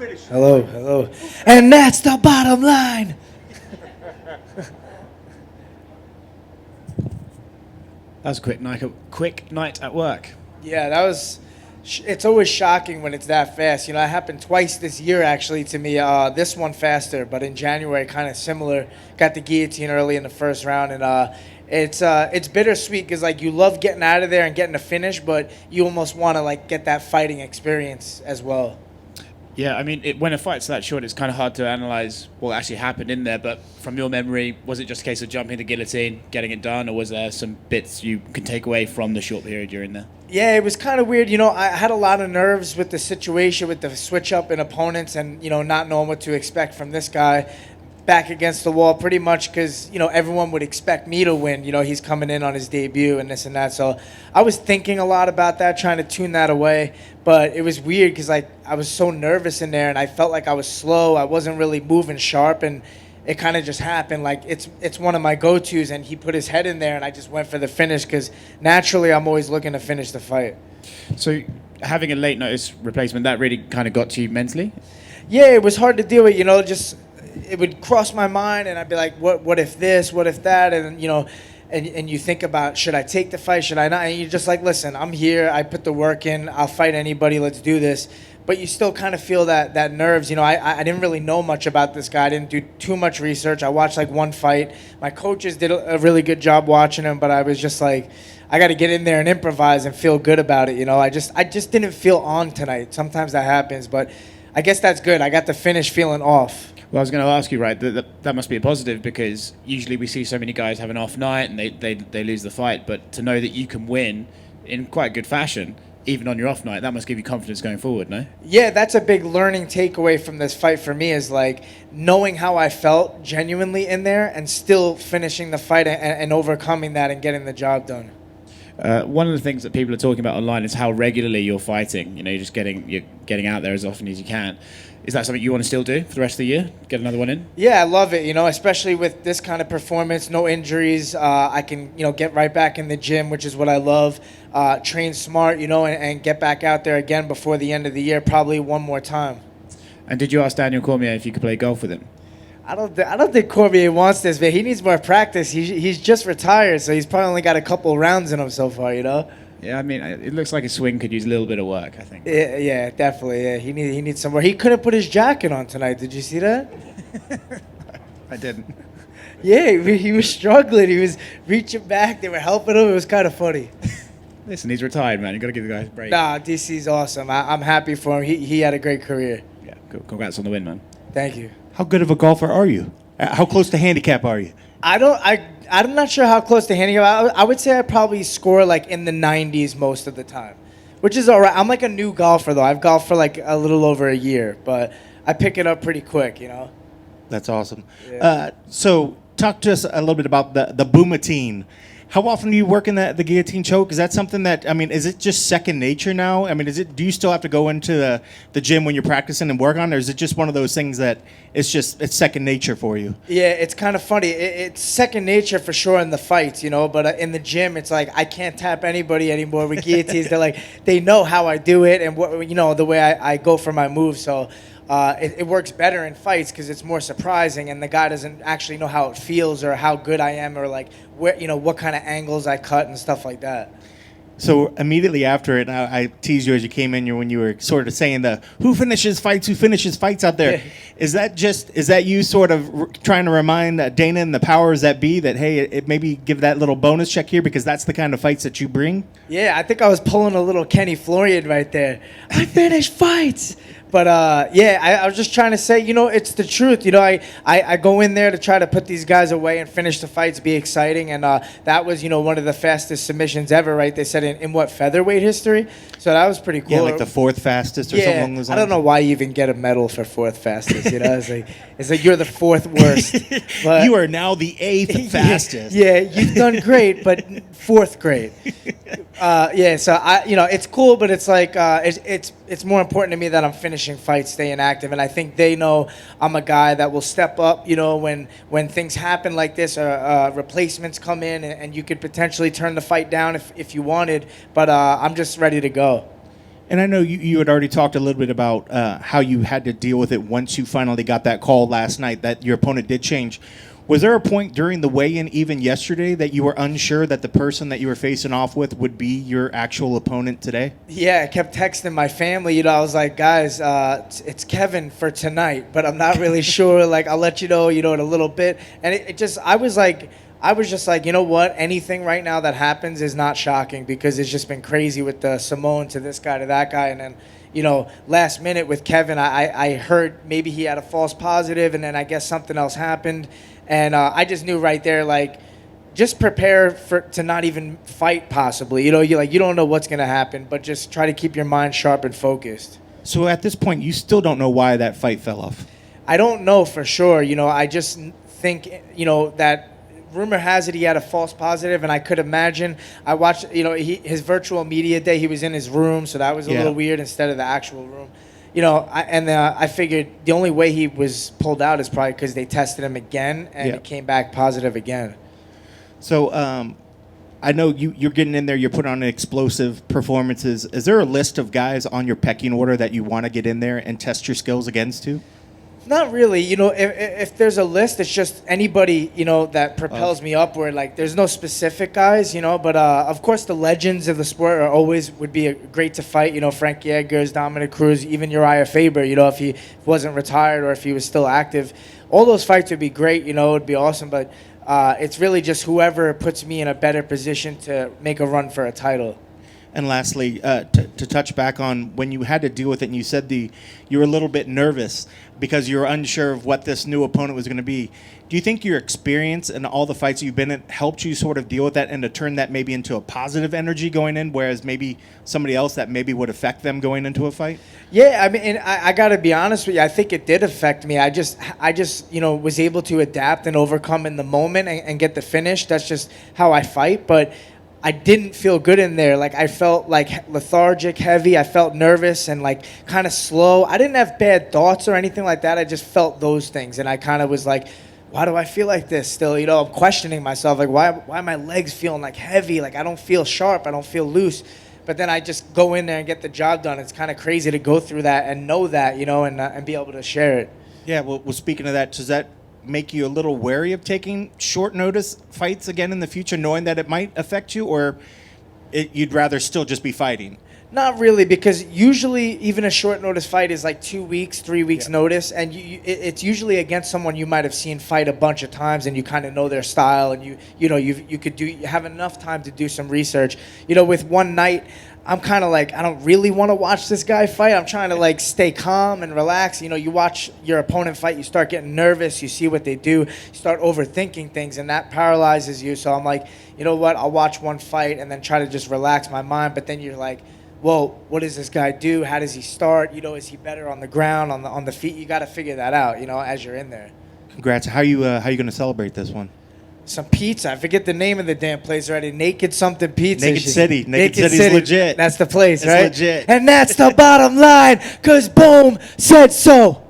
Hello, hello. And that's the bottom line. That was a quick night at work. Yeah, that was. It's always shocking when it's that fast. You know, it happened twice this year actually to me. This one faster, but in January, kind of similar. Got the guillotine early in the first round, and it's bittersweet because like you love getting out of there and getting a finish, but you almost want to like get that fighting experience as well. Yeah, I mean, when a fight's that short, it's kind of hard to analyze what actually happened in there. But from your memory, was it just a case of jumping the guillotine, getting it done, or was there some bits you can take away from the short period you're in there? Yeah, it was kind of weird. You know, I had a lot of nerves with the situation, with the switch up in opponents and, you know, not knowing what to expect from this guy. Back against the wall pretty much because, you know, everyone would expect me to win. You know, he's coming in on his debut and this and that. So I was thinking a lot about that, trying to tune that away. But it was weird because, like, I was so nervous in there and I felt like I was slow. I wasn't really moving sharp, and it kind of just happened. Like, it's one of my go-tos, and he put his head in there and I just went for the finish because naturally I'm always looking to finish the fight. So having a late notice replacement, that really kind of got to you mentally? Yeah, it was hard to deal with, you know, just it would cross my mind and I'd be like, what if this, what if that? And, you know, and you think about, should I take the fight, should I not? And you're just like, listen, I'm here, I put the work in, I'll fight anybody, let's do this. But you still kind of feel that nerves. You know, I didn't really know much about this guy. I didn't do too much research. I watched like one fight. My coaches did a really good job watching him, but I was just like, I got to get in there and improvise and feel good about it. You know, I just didn't feel on tonight. Sometimes that happens, but I guess that's good. I got to finish feeling off. Well, I was going to ask you, right, that must be a positive because usually we see so many guys have an off night and they lose the fight. But to know that you can win in quite good fashion, even on your off night, that must give you confidence going forward, no? Yeah, that's a big learning takeaway from this fight for me is like knowing how I felt genuinely in there and still finishing the fight and overcoming that and getting the job done. One of the things that people are talking about online is how regularly you're fighting. You know, you're getting out there as often as you can. Is that something you want to still do for the rest of the year? Get another one in? Yeah, I love it. You know, especially with this kind of performance, no injuries. I can, you know, get right back in the gym, which is what I love. Train smart, you know, and get back out there again before the end of the year, probably one more time. And did you ask Daniel Cormier if you could play golf with him? I don't think Cormier wants this, man. He needs more practice. He's just retired, so he's probably only got a couple rounds in him so far, you know? Yeah, I mean, it looks like his swing could use a little bit of work, I think. Yeah, definitely. Yeah, he needs some more. He couldn't put his jacket on tonight. Did you see that? I didn't. Yeah, he was struggling. He was reaching back. They were helping him. It was kind of funny. Listen, he's retired, man. You got to give the guy a break. Nah, DC's awesome. I'm happy for him. He had a great career. Yeah, cool. Congrats on the win, man. Thank you. How good of a golfer are you? How close to handicap are you? I'm not sure how close to handicap. I would say I probably score like in the 90s most of the time, which is all right. I'm like a new golfer though. I've golfed for like a little over a year, but I pick it up pretty quick, you know. That's awesome. Yeah. So talk to us a little bit about the guillotine. How often do you work in the guillotine choke? Is that something that, I mean, is it just second nature now? I mean, do you still have to go into the gym when you're practicing and work on it, or is it just one of those things that it's second nature for you? Yeah, it's kind of funny. It's second nature for sure in the fights, you know, but in the gym, it's like I can't tap anybody anymore with guillotines. They're like, they know how I do it and what, you know, the way I go for my moves. So it works better in fights because it's more surprising and the guy doesn't actually know how it feels or how good I am or like where, you know, what kind of angles I cut and stuff like that. So immediately after it, I teased you as you came in when you were sort of saying who finishes fights out there. Is that you sort of trying to remind Dana and the powers that be that, hey, it maybe give that little bonus check here because that's the kind of fights that you bring? Yeah, I think I was pulling a little Kenny Florian right there. I finish fights. But, I was just trying to say, you know, it's the truth. You know, I go in there to try to put these guys away and finish the fights, be exciting. And that was, you know, one of the fastest submissions ever, right? They said in what, featherweight history? So that was pretty cool. Yeah, like the fourth fastest or something along those lines. I don't know why you even get a medal for fourth fastest. You know, it's like you're the fourth worst. But you are now the eighth fastest. Yeah, you've done great, but fourth great. So you know, it's cool, but it's like it's more important to me that I'm finishing fights, staying active, and I think they know I'm a guy that will step up. You know, when things happen like this, or replacements come in, and you could potentially turn the fight down if you wanted. But I'm just ready to go. And I know you had already talked a little bit about how you had to deal with it once you finally got that call last night that your opponent did change. Was there a point during the weigh-in, even yesterday, that you were unsure that the person that you were facing off with would be your actual opponent today? Yeah, I kept texting my family. You know, I was like, guys, it's Kevin for tonight, but I'm not really sure. Like, I'll let you know, in a little bit. And I was just like, you know what? Anything right now that happens is not shocking because it's just been crazy with the Simone to this guy to that guy. And then, last minute with Kevin, I heard maybe he had a false positive, and then I guess something else happened. And I just knew right there, like, just prepare to not even fight possibly. You don't know what's going to happen, but just try to keep your mind sharp and focused. So at this point, you still don't know why that fight fell off? I don't know for sure. I just think, that rumor has it he had a false positive, and I could imagine. I watched, his virtual media day. He was in his room, so that was a little weird instead of the actual room. I figured the only way he was pulled out is probably because they tested him again, and it came back positive again. So I know you're getting in there. You're putting on explosive performances. Is there a list of guys on your pecking order that you want to get in there and test your skills against too? Not really. If there's a list, it's just anybody, that propels me upward. Like, there's no specific guys, but of course the legends of the sport would be great to fight. Frank Yeagers, Dominic Cruz, even Uriah Faber, if he wasn't retired or if he was still active. All those fights would be great, it would be awesome. But it's really just whoever puts me in a better position to make a run for a title. And lastly, to touch back on when you had to deal with it, and you said you were a little bit nervous because you were unsure of what this new opponent was going to be. Do you think your experience and all the fights you've been in helped you sort of deal with that and to turn that maybe into a positive energy going in, whereas maybe somebody else that maybe would affect them going into a fight? Yeah, I mean, and I got to be honest with you. I think it did affect me. I just was able to adapt and overcome in the moment and get the finish. That's just how I fight. But I didn't feel good in there. Like, I felt like lethargic, heavy. I felt nervous and like kind of slow. I didn't have bad thoughts or anything like that. I just felt those things, and I kind of was like, why do I feel like this still? I'm questioning myself. Like, why are my legs feeling like heavy? Like, I don't feel sharp. I don't feel loose. But then I just go in there and get the job done. It's kind of crazy to go through that and know that, and be able to share it. Yeah, well, speaking of that, does that make you a little wary of taking short notice fights again in the future, knowing that it might affect you, or you'd rather still just be fighting? Not really, because usually even a short notice fight is like 2 weeks, 3 weeks notice, and it's usually against someone you might have seen fight a bunch of times, and you kind of know their style, and you have enough time to do some research. With one night, I'm kind of like, I don't really want to watch this guy fight. I'm trying to like stay calm and relax. You watch your opponent fight, you start getting nervous, you see what they do, you start overthinking things, and that paralyzes you. So I'm like, you know what, I'll watch one fight and then try to just relax my mind. But then you're like, well, what does this guy do? How does he start? Is he better on the ground, on the feet? You got to figure that out, as you're in there. Congrats. How you going to celebrate this one? Some pizza. I forget the name of the damn place already. Naked something pizza. Naked City. Naked City's legit. That's the place, it's right? Legit. And that's the bottom line, because Boom said so.